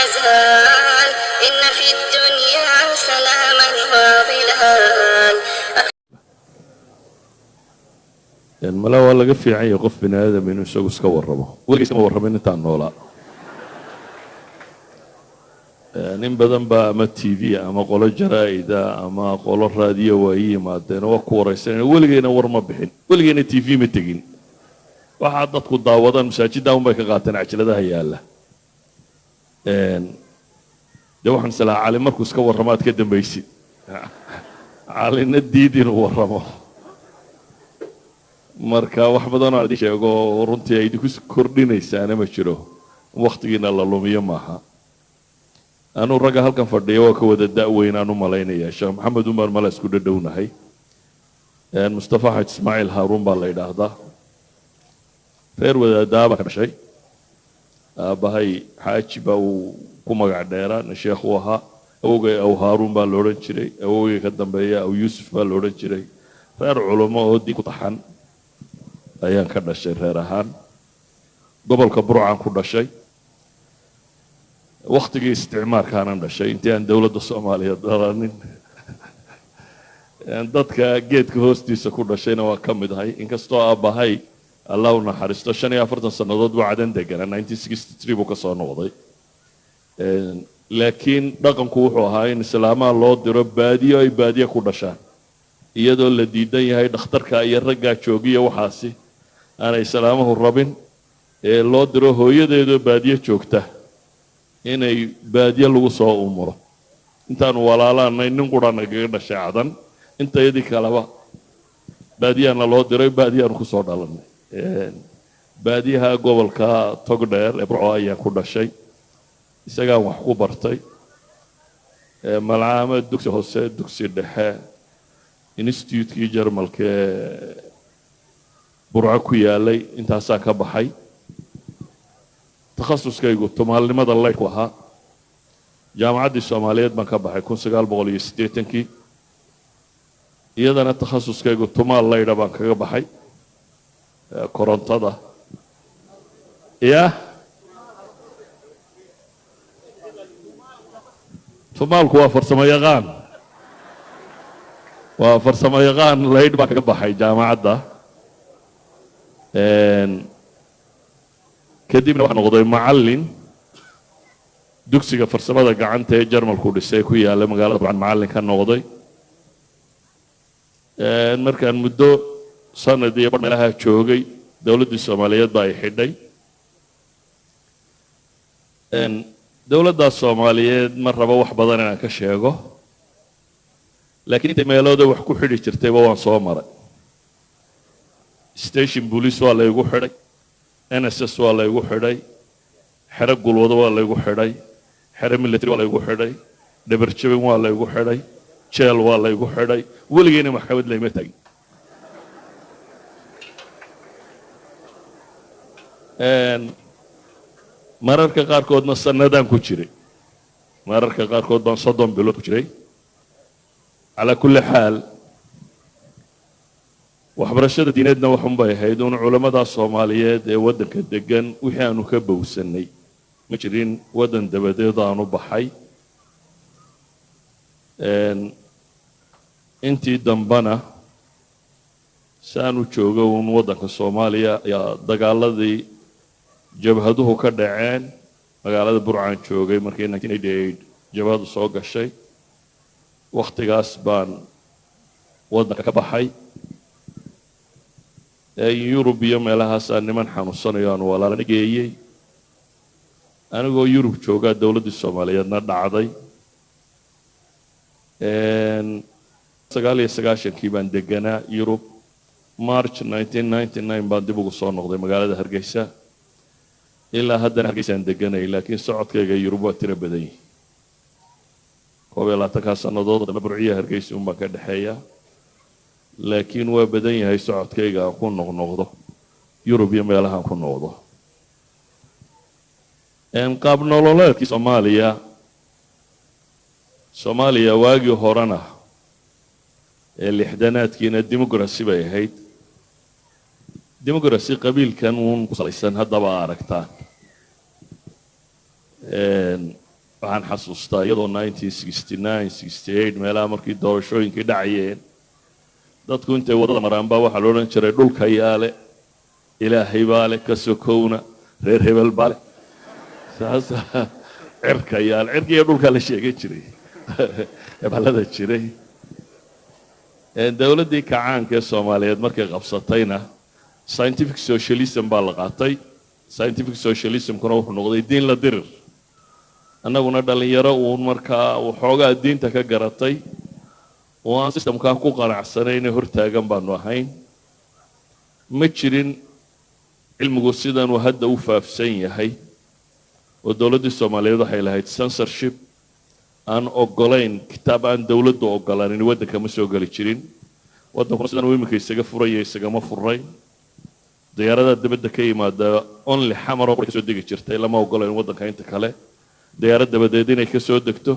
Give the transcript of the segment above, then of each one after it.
يزال إن في الدنيا سلاما وظلال. mala waa laga fiican yahay qof bini aadam inuu isagu iska warramo weligiis ma warramin intaan noolaa nin badan baa ama TV ama qolo jaraa'ida ama qolo raadiyo waa yimaadeen waa ku waraysanayaan weligeyna war ma bixin weligeyna TV ma tegin waxaa dadku daawadaan masaajidda unbay ka qaateen cajaladaha yaalla dee waxaan islahaa cali markuu iska warramaad ka dambaysid calina diid inuu warramo marka wax badan oo idin sheego runtii ay idinku kordhinaysaana ma jiro waqtigiina la lumiyo maaha anu ragga halkan fadhiya waa ka wada da'weyn aan u malaynayaa sheekh maxamed umar mala isku dhadhownahay mustafa xaj ismaaciil haaruun baa la yidhaahdaa reer wadaadaa baa ka dhashay aabbahay xaaji baa uu ku magac dheeraa na sheekh uu ahaa awogay aw haaruun baa la odhan jiray awogay ka dambeeya aw yuusuf baa la odhan jiray reer culummo oo diin ku taxan ayaan ka dhashay reer ahaan gobolka burcaan ku dhashay waqtigii isticmaalkaanan dhashay intii aan dowladda soomaaliya dhalanin dadka geedka hoostiisa ku dhashayna waa ka mid ahay inkastoo aabbahay allah u naxariisto 45 sannadood buu cadan deganaa 1963 buu ka soo noqday laakiin dhaqanku wuxuu ahaa in islaamaha loo diro baadiyo ay baadiyo ku dhashaan iyadoo la diidan yahay dhakhtarka iyo raggaa joogiya waxaasi aanay islaamuhu rabin ee loo diro hooyadeedoo baadiyo joogta inay baadiyo lagu soo umuro intaan walaalaanay nin qura nagaga dhashay cadan intayadii kaleba baadiyana loo diray baadiyaan ku soo dhalanay baadiyaha gobolka togdheer ee burco ayaan ku dhashay isagaan wax ku bartay malcaamad dugsi hoose dugsi dhexe institutekii jarmalka burco ku yaalay intaasaa ka baxay takhasuskaygu tumaalnimada laydhku ahaa jaamacaddii soomaaliyeed baan ka baxay 1980kii iyadana takhasuskaygu tumaal laydha baan kaga baxay korontada tumaalku waa farsamo yaqaan laydh baan kaga baxay jaamacadda kadibna waxaan noqday macallin dugsiga farsamada gacanta ee jarmalku dhisay ku yaala magaalada burcan macallin ka noqday markaan muddo sanad iyo meelaha joogay dowladdii soomaaliyeed baa ay xidhay dowladda soomaaliyeed ma rabo wax badan inaan ka sheego laakiin inta meelooda wax ku xidhi jirtayba waan soo maray station police waa la igu xidhay NSS waa la igu xidhay xero gulwado waa la igu xidhay xero military waa la igu xidhay dhabarjabin waa la igu xidhay jeel waa la igu xidhay weligeyna maxkamad layma tagin mararka qaarkoodna sanadaan ku jiray mararka qaarkood baan 30 bilood ku jiray calaa kulli xaal waxbarashada diineedna waxun bay ahayd un culamada Soomaaliyeed ee wadanka degan wixii aanu ka bowsanay ma jirin wadan dabadeed aanu baxay intii dambana saanu joogo un wadanka Soomaaliya ayaa dagaaladii jabhaduhu ka dhaceen magaalada burcaan joogay markii 1988 jabhadu soo gashay waqtigaas baan wadanka ka baxay Yurub iyo meelahaas aan niman xanuunsanayo aan walaalayn geeyay anigoo Yurub jooga dawladda Soomaaliyeedna dhacday 1999kii baan deganaa Yurub March 1999 baan dib ugu soo noqday magaalada Hargeysa ilaa haddana Hargeysa aan deganay laakiin socodkayga Yurub waa tiro badan yahay 12 sannadood oo burciya Hargeysa uma ka dhaxeeya laakiin waa badan yahay socodkayga aan ku noqnoqdo Yurub iyo meelaha aan ku noqdo qaab nololeedkii Soomaaliya waagii horena ee lixdanaadkiina dimuqraasi bay ahayd dimuqraasi qabiilkan uun ku salaysan haddaba aragtaan waxaan xasuustaa iyadoo 1969 68 meelaha markii doorashooyinkii dhacayeen dadku intay wadada maraan baa waxaa la odhan jiray dhulka yaale ilaahay baa leh ka sokowna reer hebel baa leh saas cirka yaale cirkiiyo dhulkaa la sheegan jiray hebelada jiray dowladdii kacaanka ee soomaaliyeed markay qabsatayna scientific socialism baa la qaatay scientific socialismkuna wuxuu noqday diin la dirir annaguna dhallinyaro uun markaa waxoogaa diinta ka garatay oo aan systemkaa ku qanacsanayne hortaagan baanu ahayn ma jirin cilmigu sidanuu hadda u faafsan yahay oo dowladdii soomaaliyeed waxay lahayd censorship aan ogolayn kitaab aan dowladdu ogolaanin waddanka ma soo geli jirin waddankuna sidan uu iminka isaga furaya isagama furayn diyaaradaha dibadda ka yimaada only xamar oo soo degi jirtay lama ogolayn waddanka inta kale diyaarad dabadeed inay ka soo degto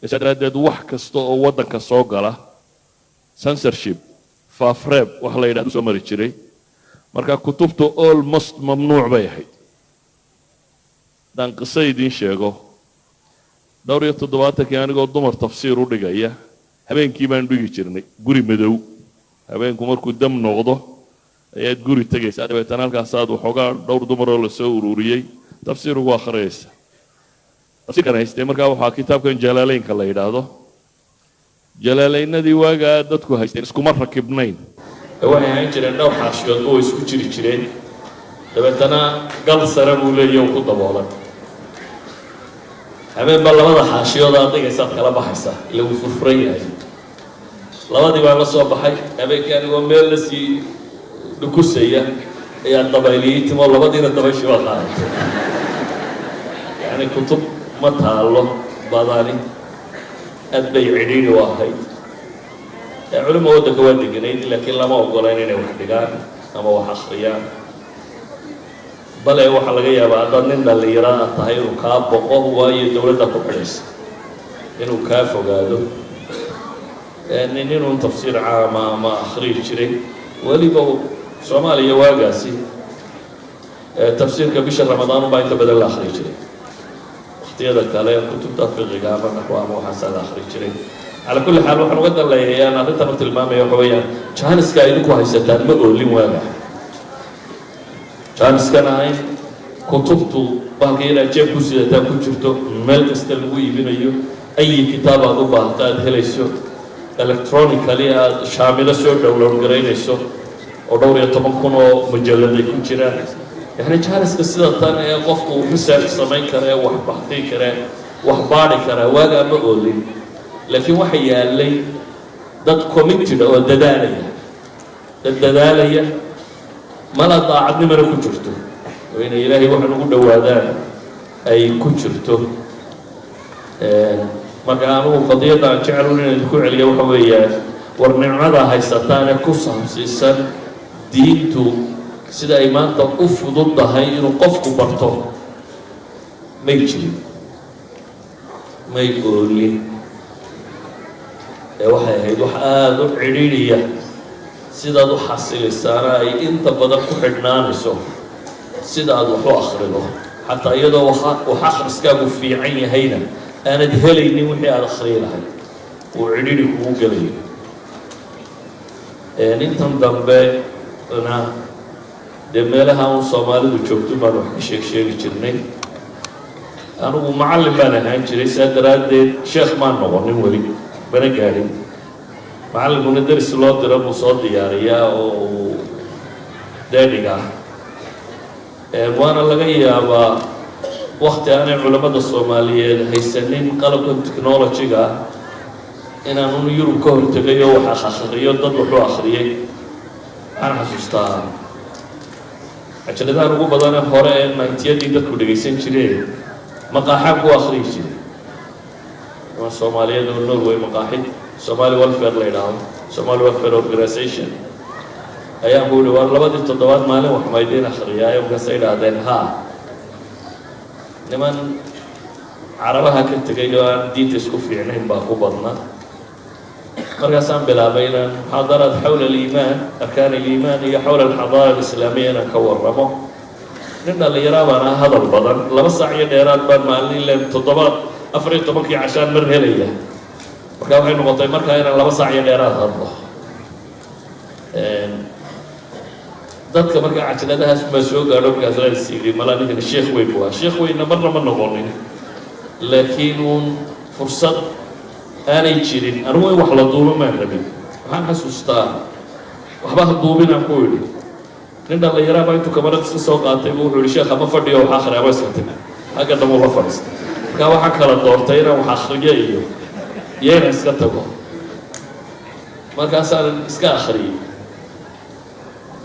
isaa daraaddeed wax kasta oo waddanka soo gala censorship faafreeb wax la yidhahdo soo mari jiray marka kutubtu almost mamnuuc bay ahayd haddaan qiso idiin sheego 77 anigoo dumar tafsiir u dhigaya habeenkii baan dhigi jirnay guri madow habeenku markuu dam noqdo ayaad guri tegaysaa dabeetana halkaasaad waxoogaa dhowr dumaroo lasoo ururiyey tafsiir ugu akhriyaysa tafsiirkan haystay markaa waxaa kitaabkan jalaaleynka la yidhaahdo jalaaleynadii waagaa dadku haysteen iskuma rakibnayn waxay ahaan jireen dhowr xaashiyood oo isku jiri jireen dabeetana gal sare buu leeyahay ku daboolan habeen baa labada xaashiyood aad dhigaysaad kala baxaysaa ila wuu furfuran yahay labadii baan la soo baxay habeenkii anigoo meel la sii dhukusaya ayaa dabayliyey timo labadiina dabayshii baa qaadatay yacni kutub ma taallo badani aad bay cidhiidhi u ahayd culimo waddanka waa deganayd laakiin lama ogolayn inay wax dhigaan ama wax akhriyaan bale waxaa laga yaabaa haddaad nin dhallinyaro aad tahay inuu kaa boqo waayo dowladda ku xidhaysa inuu kaa fogaado nin inuu tafsiir caama ama akhriyi jiray weliba soomaaliya waagaasi tafsiirka bisha ramadaan unbaa inta badan la akhriyi jiray waqtiyada kale kutubta fiqiga ama naxwa ama waxaasaa la akhriyi jiray على كل حال وحنا قد الله يعني أنت مثل المام يا خويا جانس كايدك وهيستان ما أقولين واقع جانس كان عين كتبته باقي لا جيب كوسيدا تاكل شفته ملك استلموي بينيو أي كتاب أبو بعتاد هليسو إلكترونيكالي شاملة سو دولار قرينيسو ودوري طبقنا مجلد يكون شراء يعني جانس كسيدا تاني قفكو research سمين كره وحبحتي كره وحباري كره واقع ما أقولين laakiin waxa yaalay dad committed oo dadaalaya mala daacadnimana ku jirto oo in ilaahay waxa ugu dhawaadaan ay ku jirto marka aanu qadiyada jecel inaan ku celiyo waxa weeyaan war nicmada haysataan ku saabsiisan diintu sida ay maanta u fududahay inuu qofku barto may jirin may oolin waxay ahayd wax aada u cidhiidhiya sidaad u xasilaysaana ay inta badan ku xidhnaanayso sida aad wax u akhrido xataa iyadoo wax akhriskaagu fiican yahayna aanad helaynin wixii aada akhriyi lahayd uu cidhiidhi kugu gelayo intan dambena dee meelaha un soomaalidu joogto baan wax ka sheegi jirnay anigu macallin baan ahaan jiray saa daraaddeed sheekh maan noqonin weli bana gaadhin macallinkuna daris loo diro buu soo diyaariyaa oo uu daadhiga waana laga yaabaa wakti aanay culammada soomaaliyeed haysanin qalabka technology-ga inaanun yurub ka hortegayo wax akhriyo dad wuxuu akhriyey waxaan xasuustaa cajaladahan ugu badane hore ee 90yadii dadku dhegaysan jireen maqaaxaan ku akhriyi jiray Soomaaliyeed oo Norway maqaaxid Somali Welfare la yiraahdo Somali Welfare Organization ayaa buu war labadii toddobaad maalin wax maydeen akhriyaa ay uga sayraadeen ha niman carabaha ka tagay oo aan diinta isku fiicnayn baa ku badnaa markaasaan bilaabay inaan muxaadaraad xawla al-iimaan arkaan al-iimaan iyo xawla al-xadaara al-islaamiyya inaan ka warramo nin dhallinyaraa baan ah hadal badan 2 saac iyo dheeraad baan maalin leen 14 cashaan mar helaya markaa waxay noqotay markaa inaan 2 saac iyo dheeraad hadlo dadka markaa cajaladahaas baa soo gaadho markaas la siiyay malaa ninkan sheekh weyn waa sheekh weynna marna ma noqonin laakiin uun fursad aanay jirin anigu in wax la duubo maan rabin waxaan xasuustaa waxba ha duubinaan ku idhi nin dhallinyaraa baa intuu kamarad iska soo qaatay buu wuxuu yihi sheekha ma fadhiyo wax akhriya ma iska timi xagga dambe la fadhiista markaa waxaan kala doortay inaan wax akhriyo iyo inaan iska tago markaasaan iska akhriyey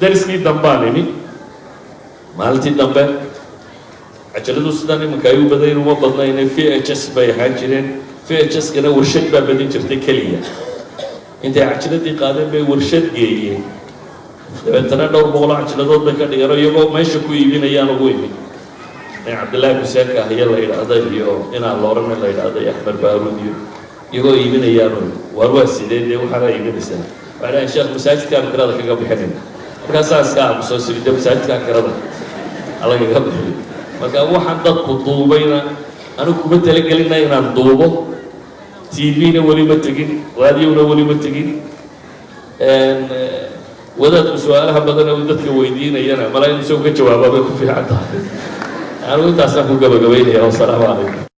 dariskii dambaan imi maalintii dambe cajaladu sidaan iminka ay u badayn uma badnayne VHS bay ahaan jireen VHS-kana warshad baa badin jirtay keliya intay cajaladii qaadeen bay warshad geeyeen dabeetana dhowr boqol cajiladood bay ka dhigeen iyagoo meesha ku iibinayaan ugu imi in cabdillaahi xuseen kaahiye la yidhaahday iyo inaan loorane la yidhaahday axmed baaruud iyo iyagoo iibinayaan waar waa sidee dee waxaana iibinaysaa waxay dhahayn sheekh masaajidkaan kirada kaga bixinayna markaasaa iska aamusoo sirida masaajidkaan kirada alagaga bixiyo marka waxaan dadku duubayna anigu kuma talagelina inaan duubo TV-na weli ma tegin raadiyona weli ma tegin wadaadku su-aalaha badan uu dadka weydiinayana malaa inuu isagu ka jawaabaa bay ku fiican tahay anigu intaasaan ku gabagabaynaya wasalaamu calaykum